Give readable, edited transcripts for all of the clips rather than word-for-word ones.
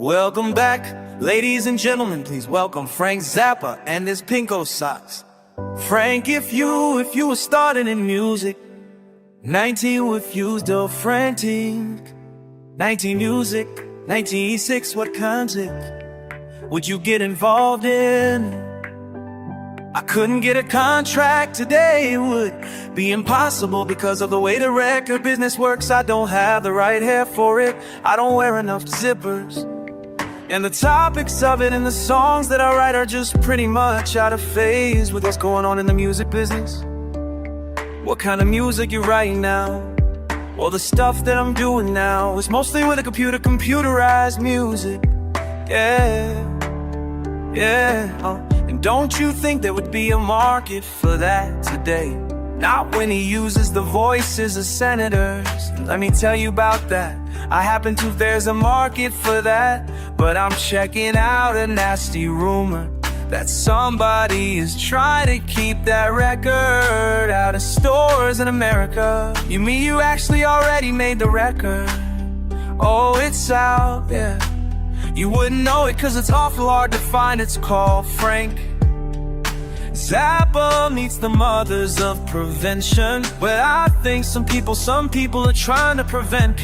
Welcome back, ladies and gentlemen, please welcome Frank Zappa and his Pinko Socks. Frank, if you were starting in music, 19 with you still frantic, 19 music, 1986, what concept would you get involved in? I couldn't get a contract today, it would be impossible because of the way the record business works. I don't have the right hair for it, I don't wear enough zippers, and the topics of it and the songs that I write are just pretty much out of phase with what's going on in the music business. What kind of music you writing now? Well, the stuff that I'm doing now is mostly with a computerized music. Yeah. And don't you think there would be a market for that today? Not when he uses the voices of senators. Let me tell you about that. I happen to, there's a market for that. But I'm checking out a nasty rumor that somebody is trying to keep that record out of stores in America. You mean you actually already made the record? Oh, it's out, yeah. You wouldn't know it cause it's awful hard to find. It's called Frank Zappa meets the mothers of prevention. Well, I think some people are trying to prevent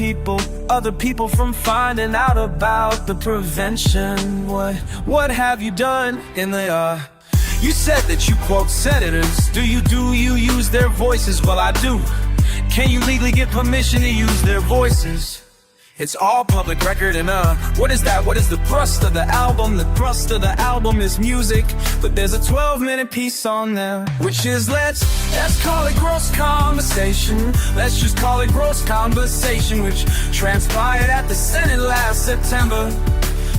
other people from finding out about the prevention. What have you done in the, You said that you quote senators. Do you use their voices? Well, I do. Can you legally get permission to use their voices? It's all public record and what is that? What is the thrust of the album? The thrust of the album is music, but there's a 12-minute piece on there, which is let's call it gross conversation. Let's just call it gross conversation, which transpired at the Senate last September.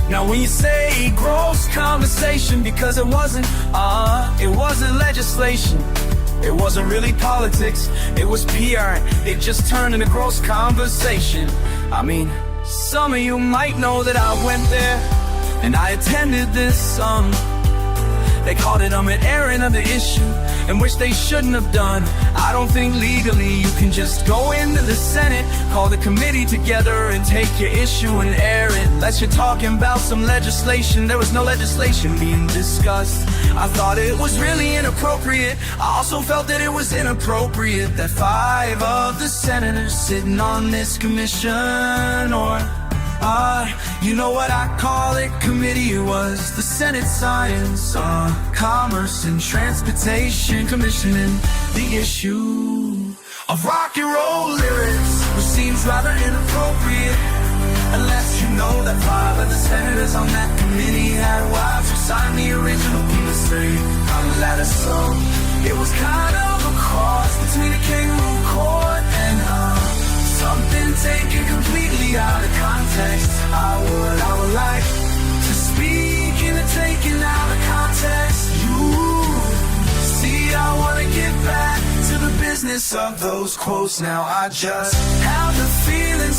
Now when you say gross conversation, because it wasn't legislation, it wasn't really politics, it was PR. It just turned into gross conversation. I mean, some of you might know that I went there and I attended this, they called it an airing of the issue, and which they shouldn't have done. I don't think legally you can just go into the Senate, call the committee together and take your issue and air it. Unless you're talking about some legislation. There was no legislation being discussed. I thought it was really inappropriate. I also felt that it was inappropriate that 5 of the senators sitting on this commission, or you know what I call it, committee. It was the Senate Science, Commerce and Transportation Commissioning the issue of rock and roll lyrics, which seems rather inappropriate, unless you know that 5 of the senators on that committee had wives who signed the original Penis 3 on the letter. So it was kind of a cross between a kangaroo court and something taken completely out of context. I would like to speak in a taken out of context. You see, I wanna get back to the business of those quotes. Now I just have the feeling